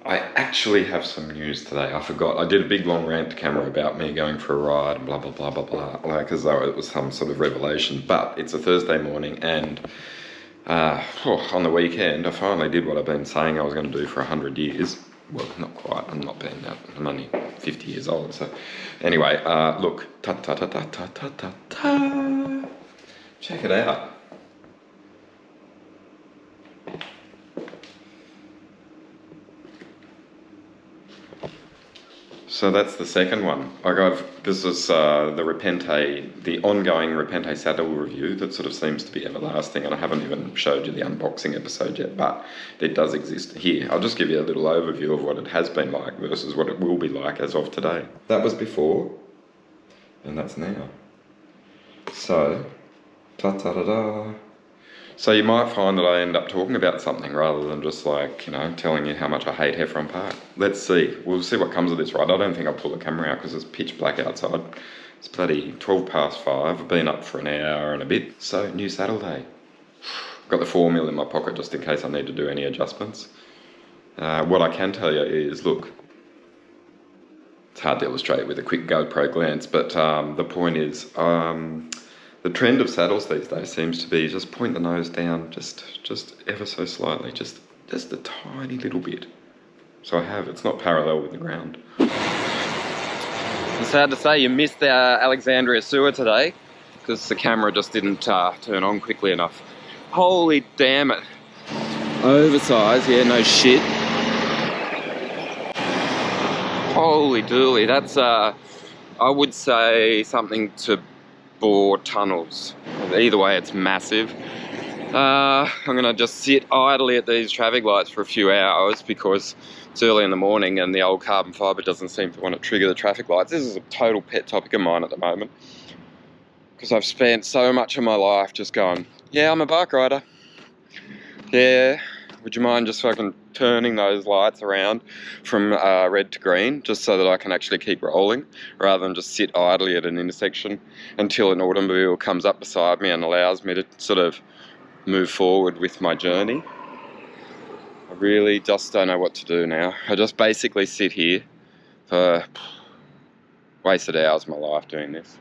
I actually have some news today. I forgot. I did a big long rant to camera about me going for a ride and blah, blah, blah, blah, blah. Like as though it was some sort of revelation. But it's a Thursday morning and on the weekend, I finally did what I've been saying I was going to do for 100 years. Well, not quite. I'm not being that. I'm only 50 years old. So anyway, look. Ta-ta-ta-ta-ta-ta-ta. Check it out. So that's the second one. This is the ongoing Repenté saddle review that sort of seems to be everlasting, and I haven't even showed you the unboxing episode yet, but it does exist here. I'll just give you a little overview of what it has been like versus what it will be like as of today. That was before, and that's now. So, ta-ta-da-da. So you might find that I end up talking about something rather than just like, telling you how much I hate Heffron Park. Let's see. We'll see what comes of this ride. I don't think I'll pull the camera out because it's pitch black outside. It's bloody 5:12. I've been up for an hour and a bit. So, new saddle day. Got the 4 mil in my pocket just in case I need to do any adjustments. What I can tell you is, look, it's hard to illustrate with a quick GoPro glance, but the point is, the trend of saddles these days seems to be just point the nose down just ever so slightly, just a tiny little bit. So I have, it's not parallel with the ground. It's sad to say you missed the Alexandria sewer today because the camera just didn't turn on quickly enough. Holy damn it. Oversized, yeah, no shit. Holy dooly, that's, I would say something to bore tunnels. Either way, it's massive. I'm gonna just sit idly at these traffic lights for a few hours because it's early in the morning and the old carbon fibre doesn't seem to want to trigger the traffic lights. This is a total pet topic of mine at the moment because I've spent so much of my life just going, yeah, I'm a bike rider. Yeah, would you mind just fucking turning those lights around from red to green just so that I can actually keep rolling rather than just sit idly at an intersection until an automobile comes up beside me and allows me to sort of move forward with my journey. I really just don't know what to do now. I just basically sit here for wasted hours of my life doing this.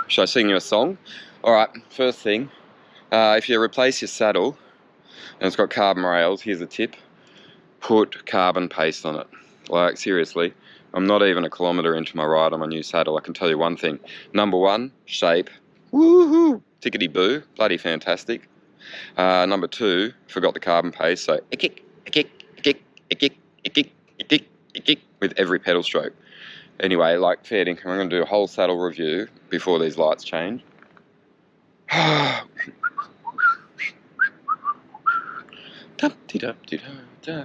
Should I sing you a song? Alright, first thing, if you replace your saddle and it's got carbon rails, here's a tip. Put carbon paste on it. Like, seriously, I'm not even a kilometre into my ride on my new saddle. I can tell you one thing. Number one, shape. Woohoo! Tickety-boo. Bloody fantastic. Number two, forgot the carbon paste, so with every pedal stroke. Anyway, like fair dinkum, I'm going to do a whole saddle review before these lights change.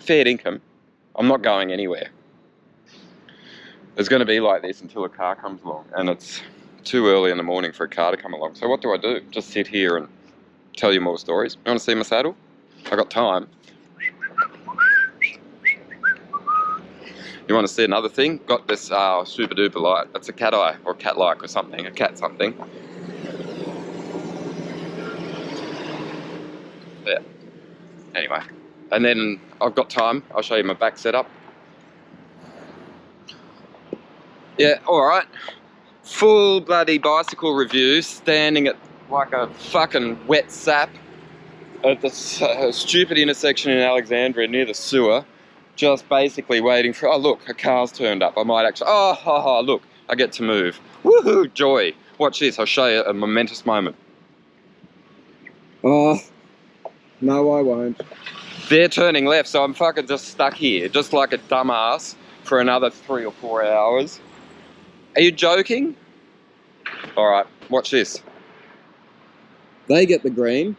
Fair income. I'm not going anywhere. It's going to be like this until a car comes along, and it's too early in the morning for a car to come along. So what do? Just sit here and tell you more stories. You want to see my saddle? I got time. You want to see another thing? Got this super duper light. It's a cat eye or cat like or something, a cat something. Yeah. Anyway, and then I've got time. I'll show you my back setup. Yeah, alright. Full bloody bicycle review, standing at like a fucking wet sap at the stupid intersection in Alexandria near the sewer. Just basically waiting for, oh look, a car's turned up. I might actually, look, I get to move. Woohoo, joy. Watch this, I'll show you a momentous moment. Oh. No, I won't. They're turning left, so I'm fucking just stuck here, just like a dumbass, for another 3 or 4 hours. Are you joking? Alright, watch this. They get the green.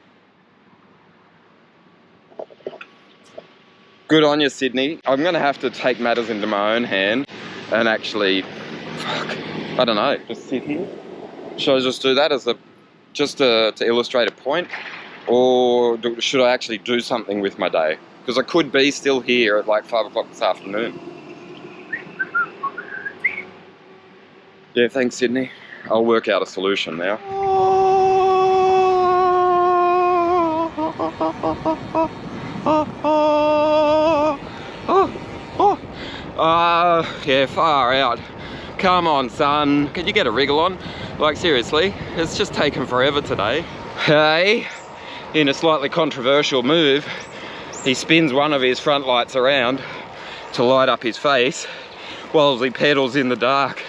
Good on you, Sydney. I'm going to have to take matters into my own hand and actually, I don't know, just sit here. Should I just do that as to illustrate a point? Or should I actually do something with my day? Because I could be still here at like 5 o'clock this afternoon. Yeah, thanks, Sydney. I'll work out a solution now. Yeah, far out. Come on, son. Can you get a wriggle on? Like, seriously, it's just taken forever today. Hey, in a slightly controversial move, he spins one of his front lights around to light up his face while he pedals in the dark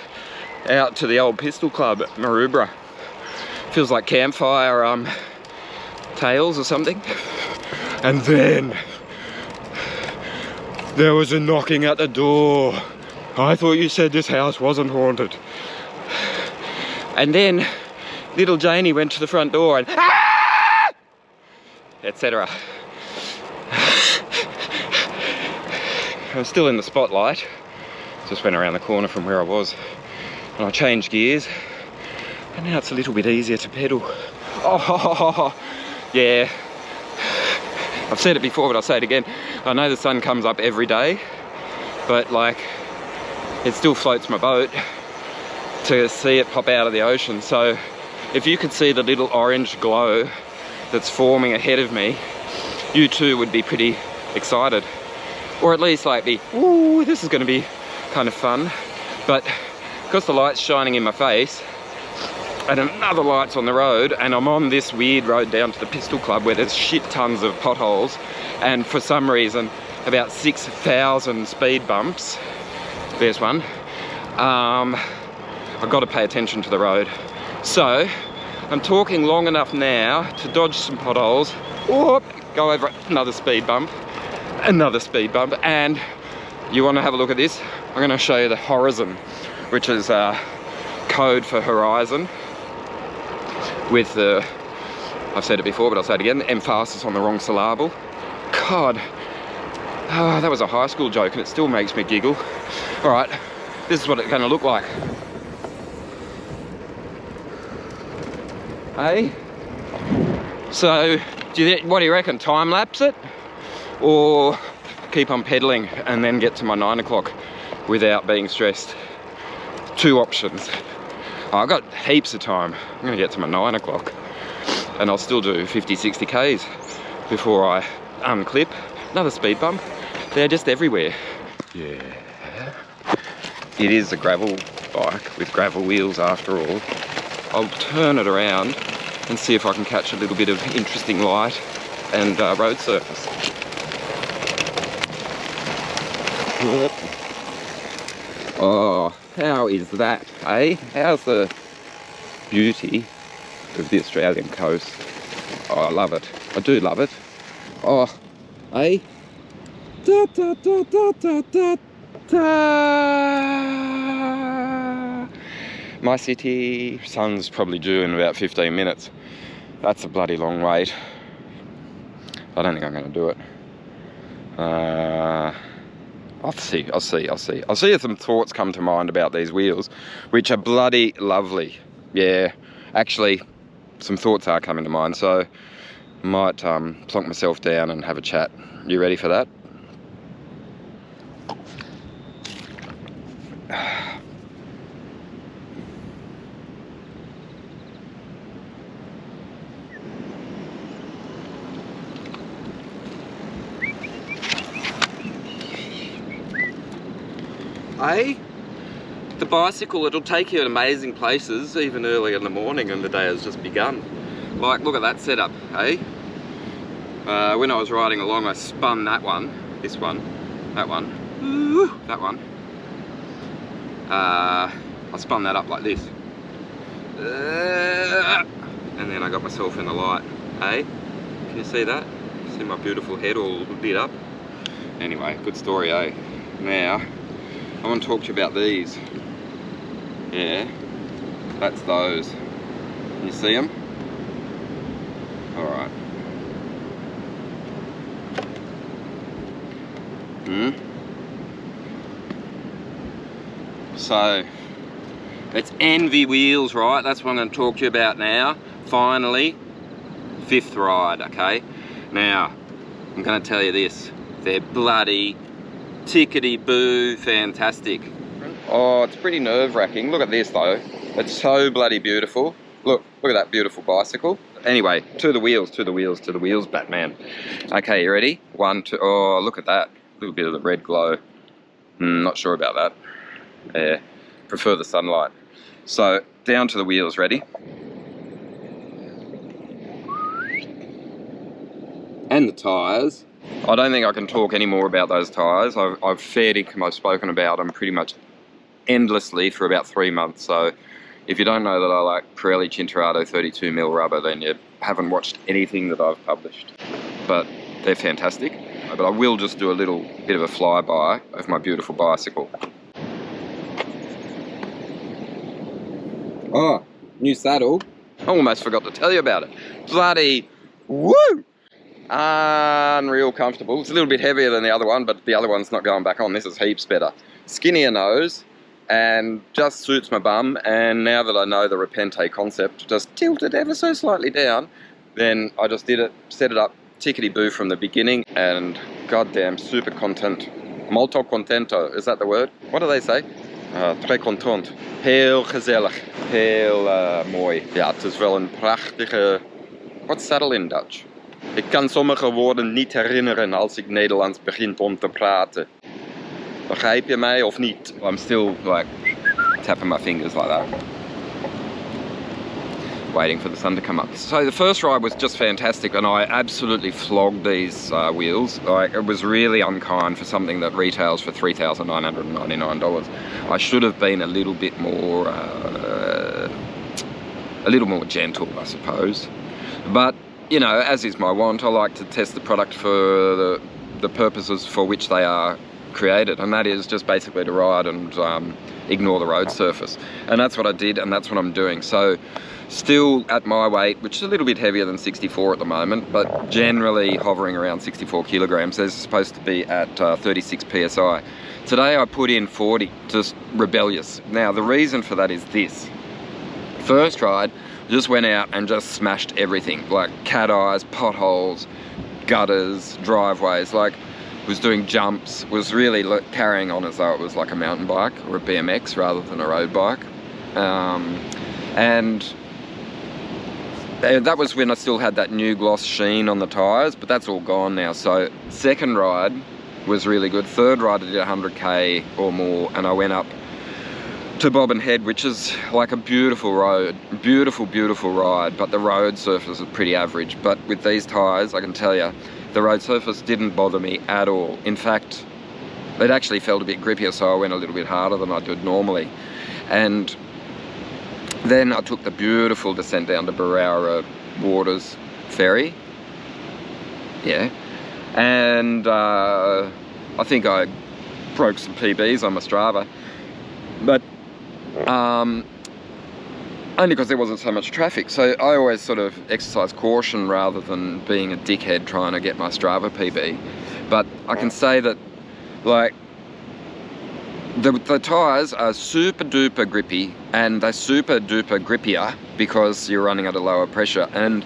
out to the old pistol club at Maroubra. Feels like campfire tales or something. And then there was a knocking at the door. I thought you said this house wasn't haunted. And then little Janie went to the front door and etc. I was still in the spotlight. Just went around the corner from where I was and I changed gears. And now it's a little bit easier to pedal. Oh, yeah. I've said it before, but I'll say it again. I know the sun comes up every day, but like, it still floats my boat to see it pop out of the ocean. So if you could see the little orange glow that's forming ahead of me, you too would be pretty excited. Or at least like be, ooh, this is gonna be kind of fun. But because the light's shining in my face, and another light's on the road, and I'm on this weird road down to the Pistol Club where there's shit tons of potholes, and for some reason about 6,000 speed bumps. There's one. I've got to pay attention to the road. So I'm talking long enough now to dodge some potholes, whoop, go over another speed bump, and you want to have a look at this? I'm going to show you the horizon, which is code for horizon, with the, I've said it before but I'll say it again, emphasis on the wrong syllable. God, that was a high school joke and it still makes me giggle. Alright, this is what it's going to look like. Hey? So, what do you reckon, time lapse it? Or keep on pedaling and then get to my 9 o'clock without being stressed? Two options. I've got heaps of time. I'm going to get to my 9 o'clock and I'll still do 50, 60 Ks before I unclip. Another speed bump. They're just everywhere. Yeah. It is a gravel bike with gravel wheels after all. I'll turn it around and see if I can catch a little bit of interesting light and road surface. Oh, how is that, eh? How's the beauty of the Australian coast? Oh, I love it. I do love it. Oh, eh? Da, da, da, da, da, da, da. My city. Sun's probably due in about 15 minutes. That's a bloody long wait. I don't think I'm going to do it. I'll see if some thoughts come to mind about these wheels, which are bloody lovely. Yeah, actually, some thoughts are coming to mind, so I might plonk myself down and have a chat. You ready for that? Eh? The bicycle, it'll take you to amazing places even early in the morning and the day has just begun. Like, look at that setup, eh? When I was riding along, I spun that one, this one, that one, that one. I spun that up like this. And then I got myself in the light, eh? Can you see that? See my beautiful head all lit up? Anyway, good story, eh? Now, I want to talk to you about these. Yeah, that's those. Can you see them? Alright. So, it's ENVE wheels, right? That's what I'm going to talk to you about now. Finally, 5th ride, okay? Now, I'm going to tell you this. They're bloody tickety-boo fantastic. Oh, it's pretty nerve-wracking. Look at this though. It's so bloody beautiful. Look at that beautiful bicycle. Anyway, to the wheels, Batman. Okay, you ready? 1, 2, oh, look at that. A little bit of the red glow. Not sure about that. Yeah, prefer the sunlight. So down to the wheels, ready? And the tyres. I don't think I can talk any more about those tyres. I've fair income, I've spoken about them pretty much endlessly for about 3 months. So if you don't know that I like Pirelli Cinturato 32mm rubber, then you haven't watched anything that I've published. But they're fantastic. But I will just do a little bit of a flyby of my beautiful bicycle. Oh, new saddle. I almost forgot to tell you about it. Bloody woo! Unreal comfortable. It's a little bit heavier than the other one, but the other one's not going back on. This is heaps better. Skinnier nose, and just suits my bum. And now that I know the Repenté concept, just tilt it ever so slightly down, then I just did it, set it up tickety-boo from the beginning, and goddamn super content. Molto contento, is that the word? What do they say? Très content. Heel gezellig. Heel mooi. Ja, het is wel een prachtige... What's saddle in Dutch? Ik kan sommige woorden niet herinneren als ik Nederlands begin om te praten. Begrijp je mij of niet? I'm still like tapping my fingers like that. Waiting for the sun to come up. So the first ride was just fantastic, and I absolutely flogged these wheels. It was really unkind for something that retails for $3,999. I should have been a little more gentle, I suppose. But you know, as is my wont, I like to test the product for the purposes for which they are created, and that is just basically to ride and ignore the road surface. And that's what I did, and that's what I'm doing. So still at my weight, which is a little bit heavier than 64 at the moment, but generally hovering around 64 kilograms. They're supposed to be at 36 psi. Today I put in 40, just rebellious. Now the reason for that is this. First ride, just went out and just smashed everything, like cat eyes, potholes, gutters, driveways, like was doing jumps, was really carrying on as though it was like a mountain bike or a BMX rather than a road bike. And that was when I still had that new gloss sheen on the tyres, but that's all gone now. So second ride was really good. Third ride I did 100k or more, and I went up to Bobbin Head, which is like a beautiful road, beautiful ride, but the road surface is pretty average. But with these tyres, I can tell you, the road surface didn't bother me at all. In fact, it actually felt a bit grippier, so I went a little bit harder than I did normally. And then I took the beautiful descent down to Perouse Waters Ferry. Yeah. And I think I broke some PBs on my Strava. But only because there wasn't so much traffic. So I always sort of exercise caution rather than being a dickhead trying to get my Strava PB. But I can say that, like, the tyres are super duper grippy, and they're super duper grippier because you're running at a lower pressure. And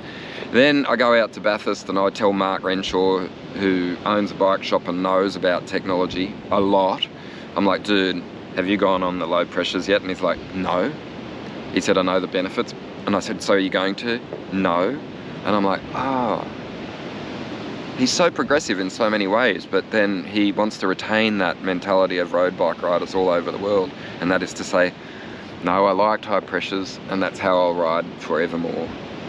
then I go out to Bathurst and I tell Mark Renshaw, who owns a bike shop and knows about technology a lot. I'm like, dude, have you gone on the low pressures yet? And he's like, no. He said, I know the benefits. And I said, so are you going to? No. And I'm like, oh. He's so progressive in so many ways, but then he wants to retain that mentality of road bike riders all over the world. And that is to say, no, I liked high pressures, and that's how I'll ride forevermore.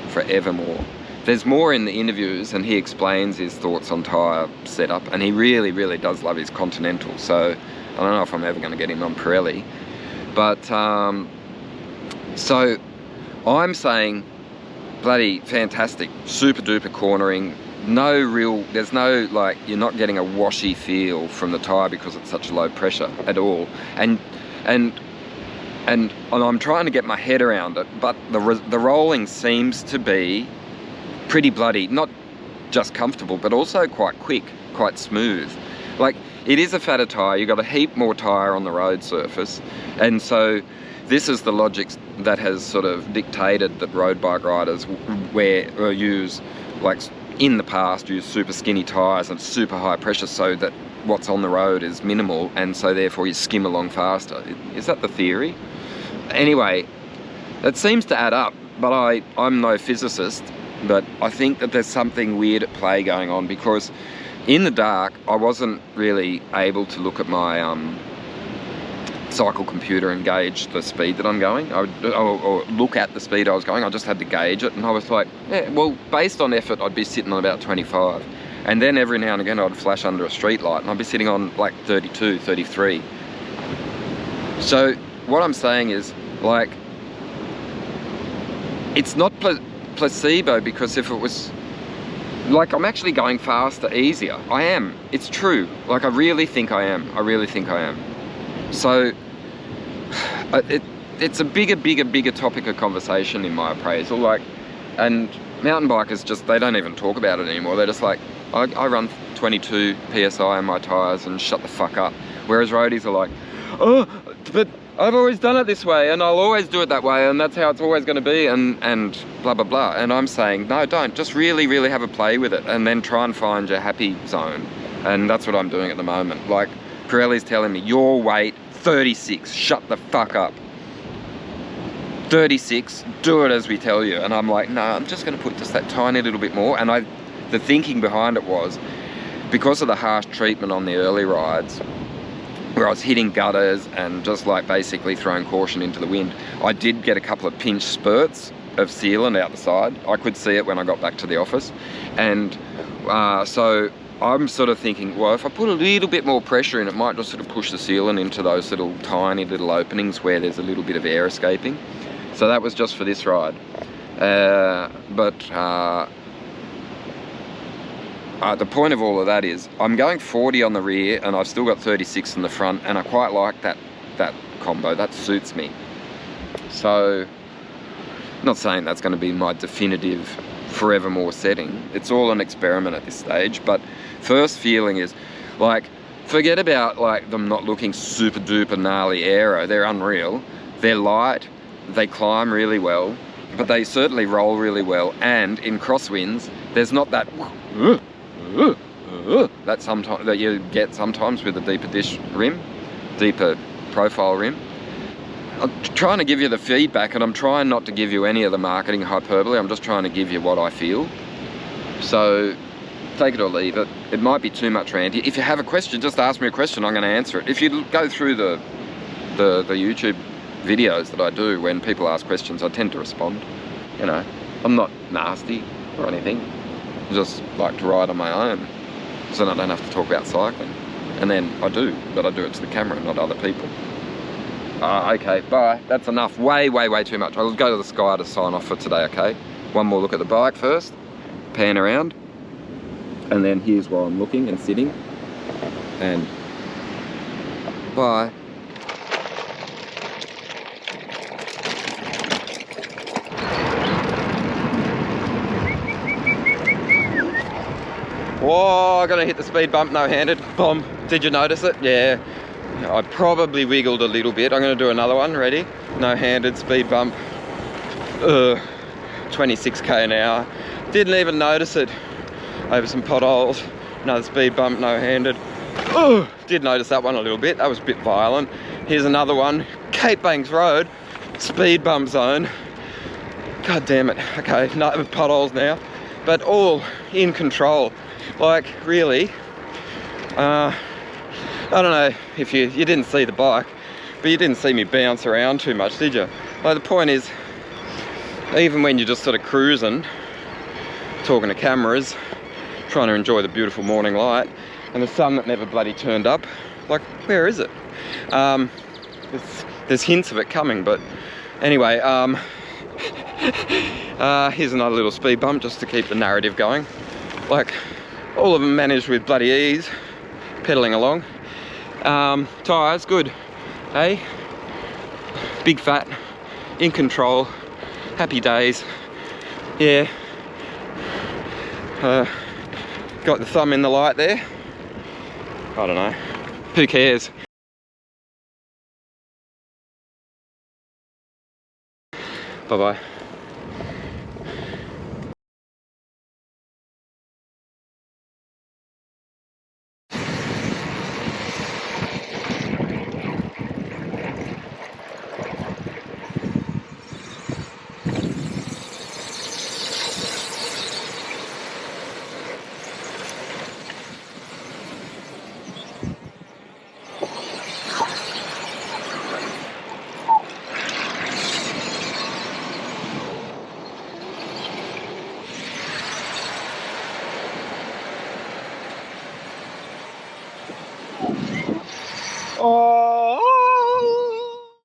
Forevermore. There's more in the interviews, and he explains his thoughts on tyre setup, and he really, really does love his Continental. So I don't know if I'm ever going to get him on Pirelli. But, so I'm saying, bloody fantastic, super duper cornering. There's no, like, you're not getting a washy feel from the tyre because it's such low pressure at all. And I'm trying to get my head around it, but the rolling seems to be pretty bloody, not just comfortable, but also quite quick, quite smooth. Like, it is a fatter tyre, you've got a heap more tyre on the road surface, and so this is the logic that has sort of dictated that road bike riders use, like, in the past, use super skinny tyres and super high pressure so that what's on the road is minimal, and so therefore you skim along faster. Is that the theory? Anyway, it seems to add up, but I'm no physicist, but I think that there's something weird at play going on, because In the dark, I wasn't really able to look at my cycle computer and gauge the speed that I'm going, or look at the speed I was going. I just had to gauge it, and I was like, yeah, well, based on effort, I'd be sitting on about 25. And then every now and again, I'd flash under a street light, and I'd be sitting on like 32, 33. So what I'm saying is, like, it's not placebo, because if it was, like, I'm actually going faster, easier. I am. It's true. Like, I really think I am. I really think I am. So it's a bigger topic of conversation in my appraisal. Like, and mountain bikers just, they don't even talk about it anymore. They're just like, I run 22 PSI on my tyres and shut the fuck up. Whereas roadies are like, oh, but I've always done it this way, and I'll always do it that way, and that's how it's always going to be, and blah, blah, blah. And I'm saying, no, don't. Just really have a play with it, and then try and find your happy zone. And that's what I'm doing at the moment. Like, Pirelli's telling me, your weight, 36, shut the fuck up. 36, do it as we tell you. And I'm like, no, I'm just going to put just that tiny little bit more. And the thinking behind it was, because of the harsh treatment on the early rides, where I was hitting gutters and just like basically throwing caution into the wind, I did get a couple of pinch spurts of sealant out the side. I could see it when I got back to the office. And so I'm sort of thinking, well, if I put a little bit more pressure in, it might just sort of push the sealant into those little tiny little openings where there's a little bit of air escaping. So that was just for this ride. The point of all of that is, I'm going 40 on the rear, and I've still got 36 in the front, and I quite like that combo. That suits me. So, not saying that's going to be my definitive forevermore setting. It's all an experiment at this stage. But first feeling is, like, forget about like them not looking super duper gnarly aero. They're unreal. They're light. They climb really well, but they certainly roll really well. And in crosswinds, there's not that that you get sometimes with a deeper dish rim, deeper profile rim. I'm trying to give you the feedback, and I'm trying not to give you any of the marketing hyperbole. I'm just trying to give you what I feel. So take it or leave it. It might be too much ranty. If you have a question, just ask me a question. I'm going to answer it. If you go through the YouTube videos that I do, when people ask questions, I tend to respond. You know, I'm not nasty or anything. I just like to ride on my own, so I don't have to talk about cycling. And then I do, but I do it to the camera, not other people. Okay, bye. That's enough. Way too much. I'll go to the sky to sign off for today, okay? One more look at the bike first, pan around, and then here's where I'm looking and sitting, and bye. Whoa, I'm gonna hit the speed bump no-handed. Boom. Did you notice it? Yeah. I probably wiggled a little bit. I'm gonna do another one. Ready? No-handed speed bump. 26k an hour. Didn't even notice it. Over some potholes. Another speed bump no-handed. Did notice that one a little bit. That was a bit violent. Here's another one. Cape Banks Road. Speed bump zone. God damn it. Okay, no potholes now. But all in control. Like, really, I don't know if you didn't see the bike, but you didn't see me bounce around too much, did you? Like, the point is, even when you're just sort of cruising, talking to cameras, trying to enjoy the beautiful morning light, and the sun that never bloody turned up, like, where is it? There's hints of it coming, but anyway, here's another little speed bump just to keep the narrative going. Like, all of them managed with bloody ease, pedaling along. Tyres, good, hey? Big fat, in control, happy days. Yeah. Got the thumb in the light there. I don't know, who cares? Bye-bye. Oh!